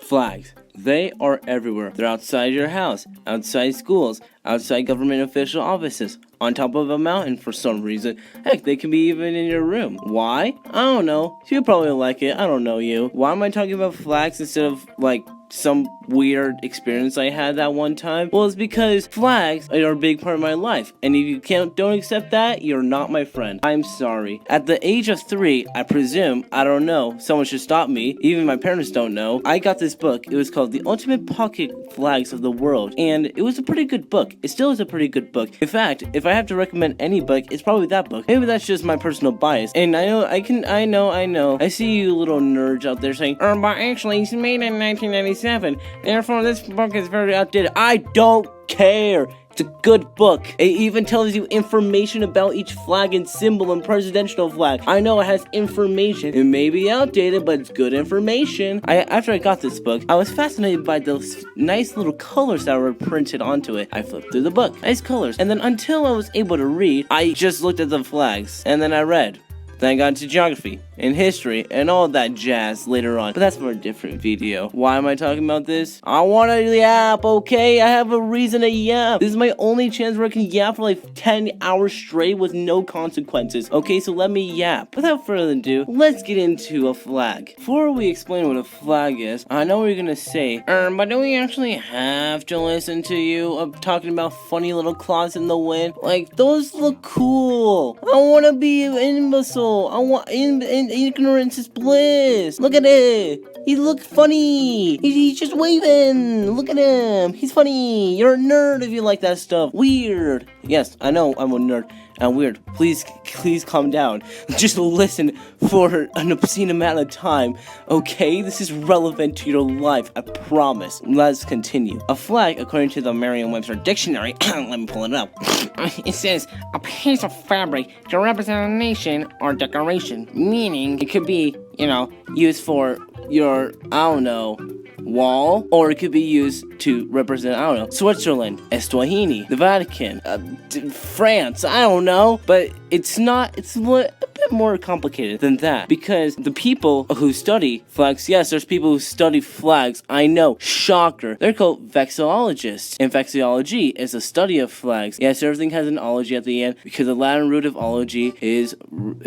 Flags. They are everywhere. They're outside your house, outside schools, outside government official offices, on top of a mountain for some reason. Heck, they can be even in your room. Why? I don't know. You probably like it. I don't know you. Why am I talking about flags instead of, some weird experience I had that one time? Well, it's because flags are a big part of my life, and if you don't accept that, you're not my friend. I'm sorry. At the age of 3, I presume, I don't know, someone should stop me, even my parents don't know, I got this book. It was called The Ultimate Pocket Flags of the World, and it was a pretty good book. It still is a pretty good book. In fact, if I have to recommend any book, it's probably that book. Maybe that's just my personal bias, and I know. I see you little nerds out there saying, but actually, it's made in 1997. Therefore, this book is very outdated. I don't care. It's a good book. It even tells you information about each flag and symbol and presidential flag. I know it has information. It may be outdated, but it's good information. After I got this book, I was fascinated by those nice little colors that were printed onto it. I flipped through the book. Nice colors. And then until I was able to read, I just looked at the flags. And then I read. Then I got into geography and history and all that jazz later on. But that's for a different video. Why am I talking about this? I want to yap, okay? I have a reason to yap. This is my only chance where I can yap for like 10 hours straight with no consequences. Okay, so let me yap. Without further ado, let's get into a flag. Before we explain what a flag is, I know what you're gonna say, but do we actually have to listen to you talking about funny little clouds in the wind? Like, those look cool. I want to be an imbecile. I want ignorance is bliss. Look at it. He look funny. He's just waving. Look at him. He's funny. You're a nerd if you like that stuff. Weird. Yes, I know I'm a nerd. And weird. Please calm down. Just listen for an obscene amount of time. Okay? This is relevant to your life. I promise. Let's continue. A flag, according to the Merriam-Webster dictionary, let me pull it up. It says, a piece of fabric to represent a nation or decoration. Meaning, it could be, used for your, wall, or it could be used to represent, Switzerland, Eswatini, the Vatican, France, I don't know, but it's a bit more complicated than that, because the people who study flags, yes, there's people who study flags, I know, shocker, they're called vexillologists, and vexillology is a study of flags. Yes, everything has an ology at the end, because the Latin root of ology is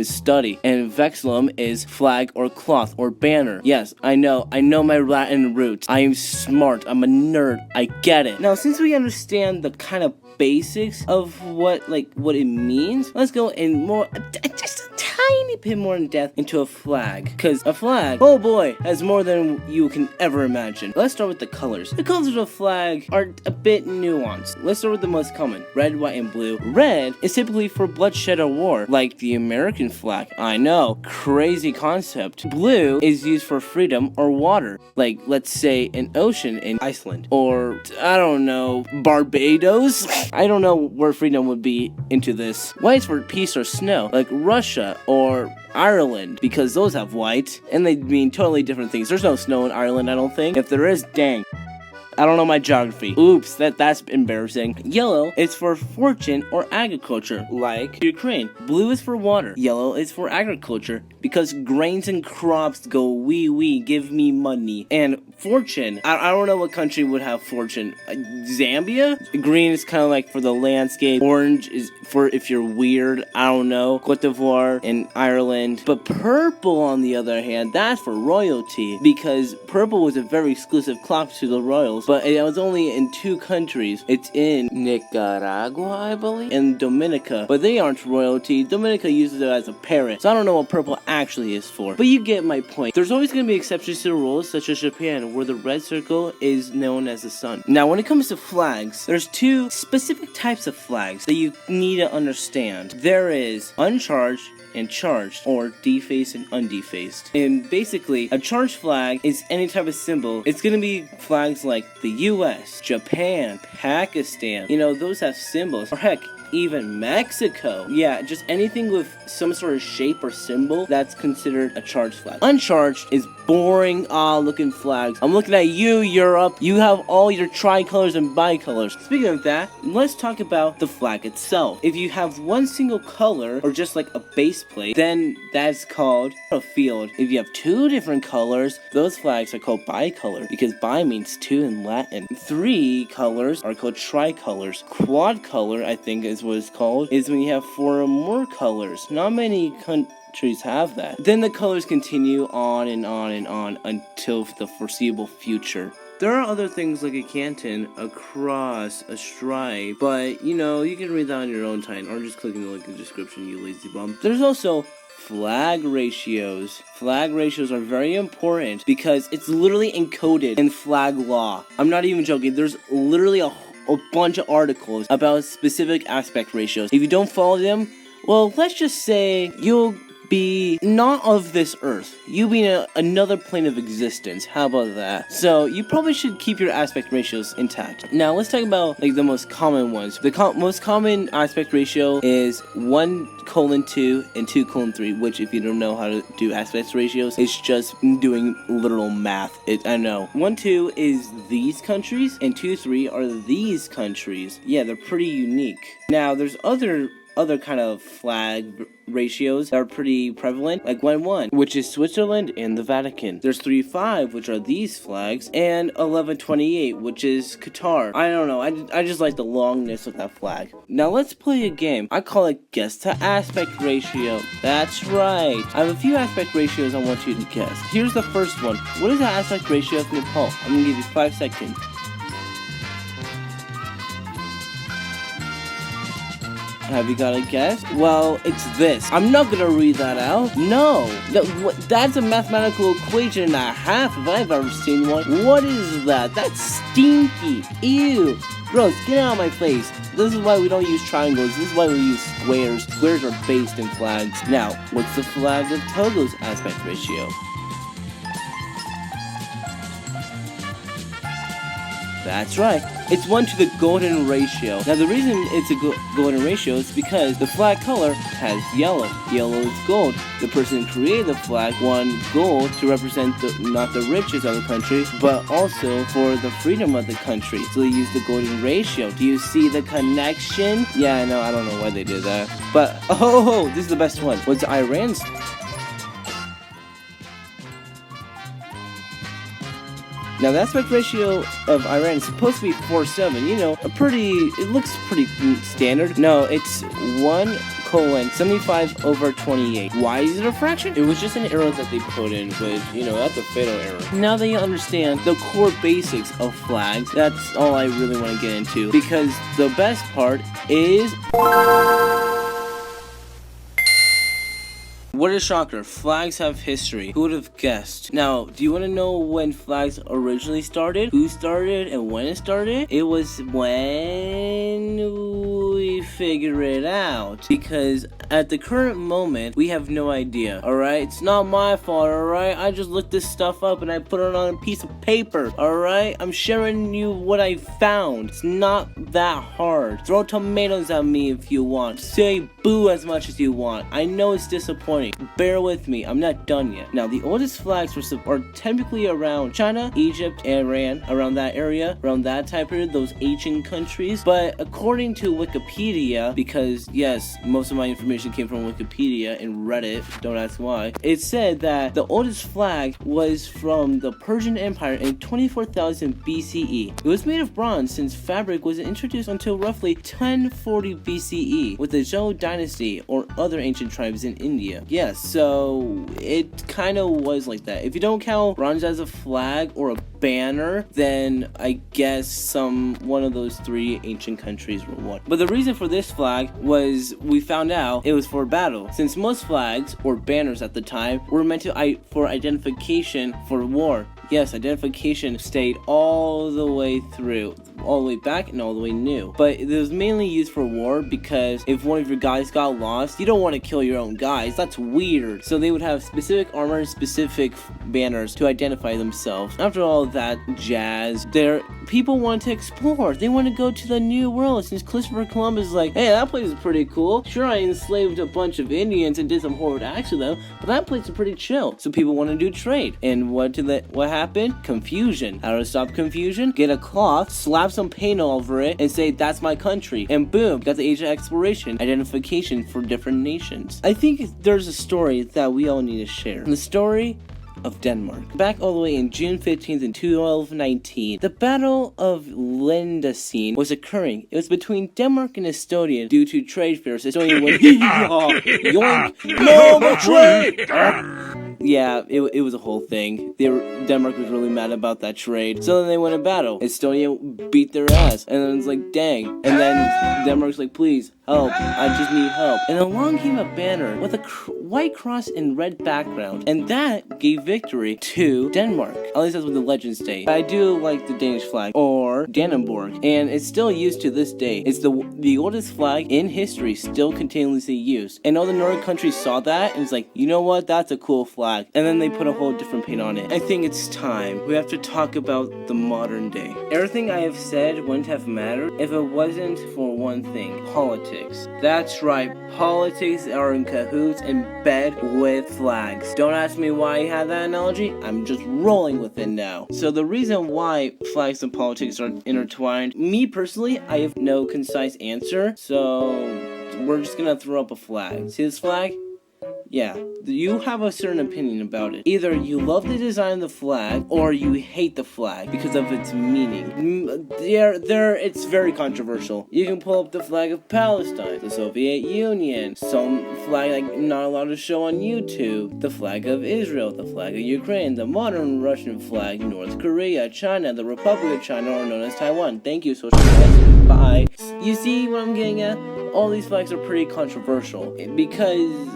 study, and vexillum is flag or cloth or banner. Yes, I know my Latin roots. I am smart, I'm a nerd, I get it. Now, since we understand the kind of basics of what it means, let's go in more, just a tiny bit more in depth into a flag. Because a flag, oh boy, has more than you can ever imagine. Let's start with the colors. The colors of a flag are a bit nuanced. Let's start with the most common, red, white, and blue. Red is typically for bloodshed or war, like the American flag. I know, crazy concept. Blue is used for freedom or water, like let's say an ocean in Iceland, or I don't know, Barbados? I don't know where freedom would be into this. White's for peace or snow, like Russia or Ireland, because those have white, and they mean totally different things. There's no snow in Ireland, I don't think. If there is, dang. I don't know my geography. Oops, that's embarrassing. Yellow is for fortune or agriculture, like Ukraine. Blue is for water. Yellow is for agriculture, because grains and crops go wee, give me money. And fortune, I don't know what country would have fortune. Zambia? Green is kind of like for the landscape. Orange is for if you're weird. I don't know. Cote d'Ivoire and Ireland. But purple, on the other hand, that's for royalty, because purple was a very exclusive cloth to the royals. But it was only in 2 countries. It's in Nicaragua, I believe, and Dominica. But they aren't royalty. Dominica uses it as a parrot. So I don't know what purple actually is for. But you get my point. There's always going to be exceptions to the rules, such as Japan, where the red circle is known as the sun. Now, when it comes to flags, there's 2 specific types of flags that you need to understand. There is uncharged and charged, or defaced and undefaced. And basically, a charged flag is any type of symbol. It's gonna be flags like the US, Japan, Pakistan. Those have symbols. Or heck, even Mexico. Yeah, just anything with some sort of shape or symbol that's considered a charged flag. Uncharged is boring looking flags. I'm looking at you, Europe. You have all your tricolors and bicolors. Speaking of that, let's talk about the flag itself. If you have one single color or just like a base plate, then that's called a field. If you have two different colors, those flags are called bicolor because bi means two in Latin. Three colors are called tricolors. Quad color, I think is what it's called, is when you have four or more colors. Not many countries have that. Then the colors continue on and on and on until the foreseeable future. There are other things like a canton, a cross, a stripe, but you know, you can read that on your own time or just clicking the link in the description, you lazy bum. There's also flag ratios. Flag ratios are very important because it's literally encoded in flag law. I'm not even joking. There's literally a bunch of articles about specific aspect ratios. If you don't follow them, well, let's just say you'll be not of this earth. You'll be in another plane of existence. How about that? So you probably should keep your aspect ratios intact. Now let's talk about like the most common ones. The most common aspect ratio is 1:2 and 2:3, which if you don't know how to do aspect ratios, it's just doing literal math. I know. 1:2 is these countries and 2:3 are these countries. Yeah, they're pretty unique. Now there's other kind of flag ratios that are pretty prevalent, like 1:1, which is Switzerland and the Vatican. There's 3:5, which are these flags, and 11:28, which is Qatar. I don't know, I just like the longness of that flag. Now let's play a game. I call it Guess to Aspect Ratio. That's right. I have a few aspect ratios I want you to guess. Here's the first one. What is the aspect ratio of Nepal? I'm gonna give you 5 seconds. Have you got a guess? Well, it's this. I'm not gonna read that out. No. That's a mathematical equation and a half if I've ever seen one. What is that? That's stinky. Ew. Gross, get out of my face. This is why we don't use triangles. This is why we use squares. Squares are based in flags. Now, what's the flag of Togo's aspect ratio? That's right. It's 1 to the golden ratio. Now the reason it's a golden ratio is because the flag color has yellow. Yellow is gold. The person who created the flag won gold to represent not the riches of the country, but also for the freedom of the country. So they use the golden ratio. Do you see the connection? Yeah, no, I don't know why they did that. But, oh, this is the best one. What's Iran's? Now, the aspect ratio of Iran is supposed to be 4:7. You know, it looks pretty standard. No, it's 1:75/28. Why is it a fraction? It was just an error that they put in, but, you know, that's a fatal error. Now that you understand the core basics of flags, that's all I really want to get into, because the best part is... What a shocker, flags have history. Who would have guessed? Now, do you want to know when flags originally started? Who started and when it started? It was when we figure it out. Because at the current moment, we have no idea, alright? It's not my fault, alright? I just looked this stuff up and I put it on a piece of paper, alright? I'm sharing you what I found. It's not that hard. Throw tomatoes at me if you want. Say boo as much as you want. I know it's disappointing. Bear with me, I'm not done yet. Now, the oldest flags are typically around China, Egypt, Iran, around that area, around that time period, those ancient countries. But according to Wikipedia, because yes, most of my information came from Wikipedia and Reddit, don't ask why, it said that the oldest flag was from the Persian Empire in 24,000 BCE. It was made of bronze since fabric wasn't introduced until roughly 1040 BCE with the Zhou dynasty or other ancient tribes in India. Yes, so it kind of was like that. If you don't count bronze as a flag or a banner, then I guess one of those 3 ancient countries were one. But the reason for this flag was, we found out it was for battle, since most flags or banners at the time were meant for identification for war. Yes, identification stayed all the way through, all the way back and all the way new. But it was mainly used for war because if one of your guys got lost, you don't want to kill your own guys. That's weird. So they would have specific armor and specific banners to identify themselves. After all that jazz, people want to explore. They want to go to the new world. Since Christopher Columbus is like, hey, that place is pretty cool. Sure, I enslaved a bunch of Indians and did some horrid acts to them, but that place is pretty chill. So people want to do trade. And what happened? Confusion. How to stop confusion? Get a cloth, slap some paint over it, and say, that's my country. And boom, got the age of exploration, identification for different nations. I think there's a story that we all need to share. The story of Denmark. Back all the way in June 15th in 1219, the Battle of Lendesine was occurring. It was between Denmark and Estonia due to trade fairs. Estonia went, yoink, no more trade! Yeah, it was a whole thing. Denmark was really mad about that trade. So then they went to battle. Estonia beat their ass. And then it's like, dang. And then Denmark's like, please, help. I just need help. And along came a banner with a white cross and red background. And that gave victory to Denmark. At least that's what the legends say. I do like the Danish flag, or Dannenborg. And it's still used to this day. It's the oldest flag in history, still continuously used. And all the Nordic countries saw that and it's like, you know what? That's a cool flag. And then they put a whole different paint on it. I think it's time. We have to talk about the modern day. Everything I have said wouldn't have mattered if it wasn't for one thing. Politics. That's right. Politics are in cahoots in bed with flags. Don't ask me why I had that analogy. I'm just rolling with it now. So the reason why flags and politics are intertwined, me personally, I have no concise answer. So we're just gonna throw up a flag. See this flag? Yeah, you have a certain opinion about it. Either you love the design of the flag, or you hate the flag because of its meaning. It's very controversial. You can pull up the flag of Palestine, the Soviet Union, some flag like not allowed to show on YouTube, the flag of Israel, the flag of Ukraine, the modern Russian flag, North Korea, China, the Republic of China, or known as Taiwan. Thank you, social guys. Bye. You see what I'm getting at? All these flags are pretty controversial because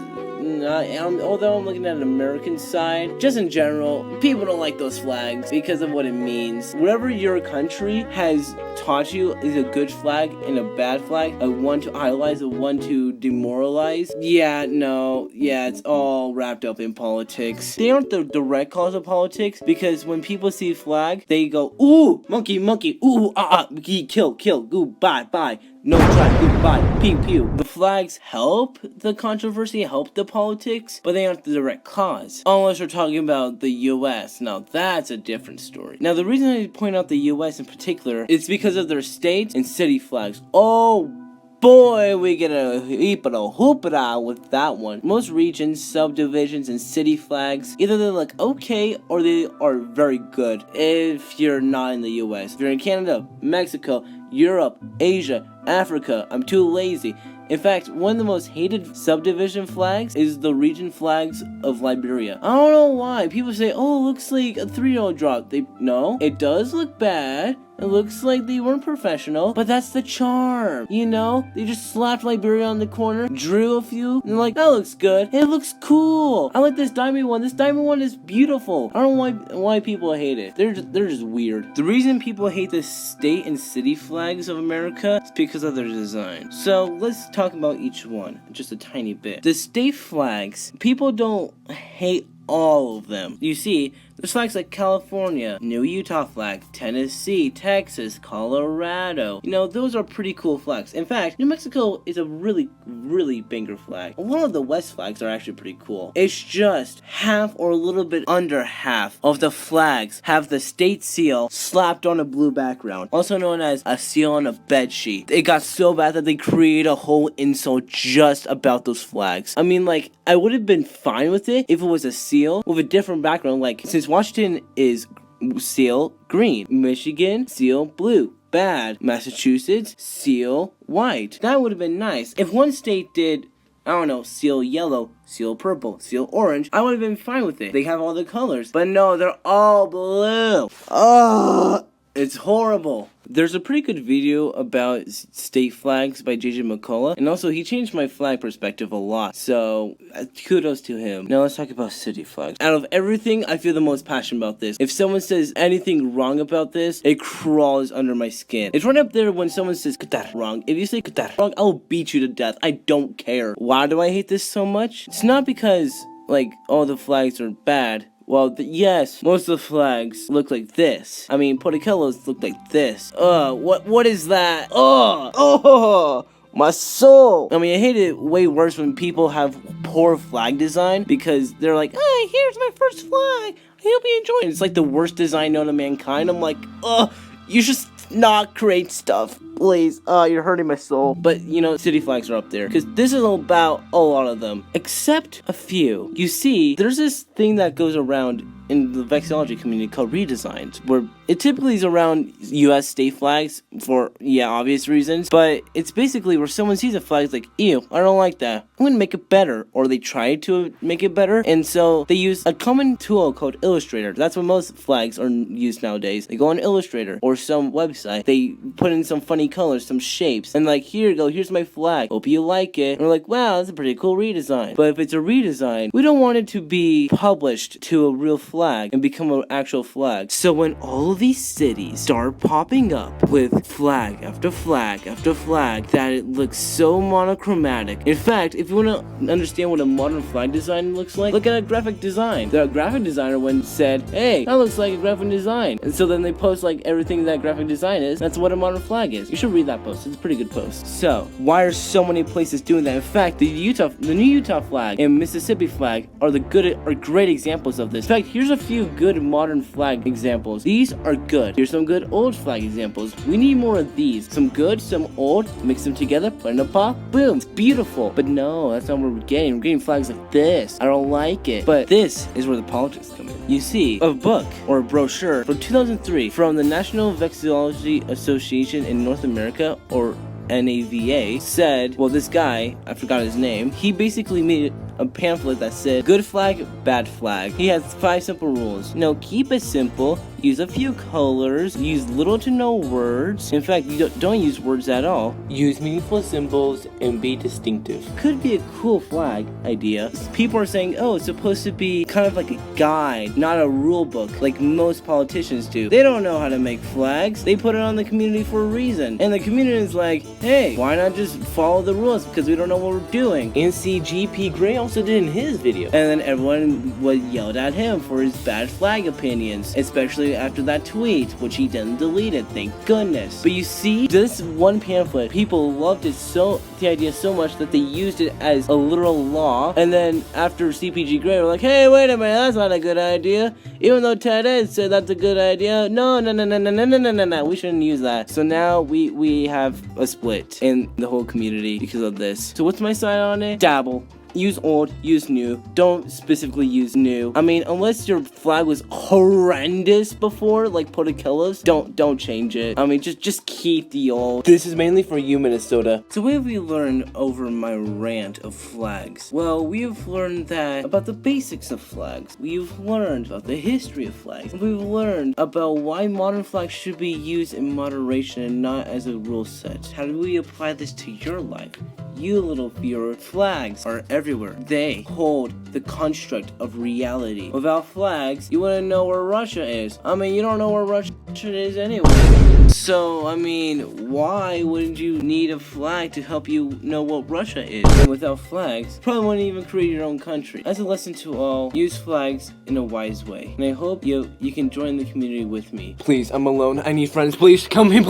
although I'm looking at an American side, just in general, people don't like those flags because of what it means. Whatever your country has taught you is a good flag and a bad flag, a one to idolize, a one to demoralize. It's all wrapped up in politics. They aren't the direct cause of politics because when people see flag, they go, ooh, monkey, ooh, kill, ooh, bye. No try, goodbye, pew pew. The flags help the controversy, help the politics, but they aren't the direct cause. Unless we're talking about the US. Now that's a different story. Now the reason I point out the US in particular is because of their state and city flags. Oh boy, we get a heap of a hoopla with that one. Most regions, subdivisions, and city flags, either they look okay or they are very good if you're not in the US. If you're in Canada, Mexico, Europe, Asia, Africa, I'm too lazy. In fact, one of the most hated subdivision flags is the region flags of Liberia. I don't know why. People say, oh, it looks like a 3-0 drop. No, it does look bad. It looks like they weren't professional, but that's the charm, you know? They just slapped Liberia on the corner, drew a few, and they're like, that looks good. It looks cool. I like this diamond one. This diamond one is beautiful. I don't know why people hate it. They're just weird. The reason people hate the state and city flags of America is because of their design. So let's talk about each one just a tiny bit. The state flags, people don't hate all of them. You see, there's flags like California, New Utah flag, Tennessee, Texas, Colorado. You know, those are pretty cool flags. In fact, New Mexico is a really, really banger flag. A lot of the West flags are actually pretty cool. It's just half or a little bit under half of the flags have the state seal slapped on a blue background, also known as a seal on a bed sheet. It got so bad that they created a whole insult just about those flags. I mean, like, I would have been fine with it if it was a seal with a different background. Like, since Washington is seal green, Michigan seal blue, bad. Massachusetts seal white. That would have been nice. If one state did, I don't know, seal yellow, seal purple, seal orange, I would have been fine with it. They have all the colors, but no, they're all blue. It's horrible. There's a pretty good video about state flags by JJ McCullough, and also he changed my flag perspective a lot, so kudos to him. Now let's talk about city flags. Out of everything, I feel the most passionate about this. If someone says anything wrong about this, it crawls under my skin. It's right up there when someone says Qatar wrong. If you say Qatar wrong, I'll beat you to death. I don't care. Why do I hate this so much? It's not because, like, all the flags are bad. Well, yes, most of the flags look like this. I mean, Porticellos look like this. What is that? My soul. I mean, I hate it way worse when people have poor flag design because they're like, hey, here's my first flag. I hope you enjoy it. It's like the worst design known to mankind. I'm like, you should not create stuff, please. You're hurting my soul. But, you know, city flags are up there because this is about a lot of them, except a few. You see, there's this thing that goes around in the vexillology community called redesigns, where it typically is around U.S. state flags for, obvious reasons, but it's basically where someone sees a flag, it's like, ew, I don't like that. I'm gonna make it better, or they try to make it better, and so they use a common tool called Illustrator. That's what most flags are used nowadays. They go on Illustrator or some website, they put in some funny colors, some shapes, and like, here you go, here's my flag, hope you like it. And we're like, wow, that's a pretty cool redesign. But if it's a redesign, we don't want it to be published to a real flag and become an actual flag. So when all of these cities start popping up with flag after flag after flag that it looks so monochromatic. In fact, if you want to understand what a modern flag design looks like, look at a graphic design. The graphic designer once said, hey, that looks like a graphic design. And so then they post like everything that graphic design is. That's what a modern flag is. You should read that post. It's a pretty good post. So why are so many places doing that? In fact, the new Utah flag and Mississippi flag are great examples of this. In fact, here's a few good modern flag examples. These are good. Here's some good old flag examples. We need more of these. Some good, some old, mix them together, put in a pot, boom, it's beautiful. But no, that's not what we're getting. We're getting flags like this. I don't like it. But this is where the politics come in. You see, a book or a brochure from 2003 from the National Vexillology Association in North America, or NAVA, said, well, this guy, I forgot his name, he basically made a pamphlet that said, good flag, bad flag. He has 5 simple rules. No, keep it simple, use a few colors, use little to no words. In fact, you don't use words at all. Use meaningful symbols and be distinctive. Could be a cool flag idea. People are saying, oh, it's supposed to be kind of like a guide, not a rule book, like most politicians do. They don't know how to make flags. They put it on the community for a reason. And the community is like, hey, why not just follow the rules because we don't know what we're doing? NCGP Gray also did in his video. And then everyone was yelled at him for his bad flag opinions, especially after that tweet, which he then deleted, thank goodness. But you see, this one pamphlet, people loved the idea so much that they used it as a literal law. And then after CPG Gray were like, hey, wait a minute, that's not a good idea. Even though Ted Ed said that's a good idea, no, we shouldn't use that. So now we have a split in the whole community because of this. So what's my side on it? Dabble. Use old, use new. Don't specifically use new. I mean, unless your flag was horrendous before, like Porticellos, don't change it. I mean, just keep the old. This is mainly for you, Minnesota. So what have we learned over my rant of flags? Well, we've learned about the basics of flags. We've learned about the history of flags. We've learned about why modern flags should be used in moderation and not as a rule set. How do we apply this to your life? You little viewer, flags are everywhere. They hold the construct of reality. Without flags, you wouldn't know where Russia is. I mean, you don't know where Russia is anyway. So, I mean, why wouldn't you need a flag to help you know what Russia is? And without flags, you probably wouldn't even create your own country. As a lesson to all, use flags in a wise way. And I hope you can join the community with me. Please, I'm alone. I need friends. Please, come here.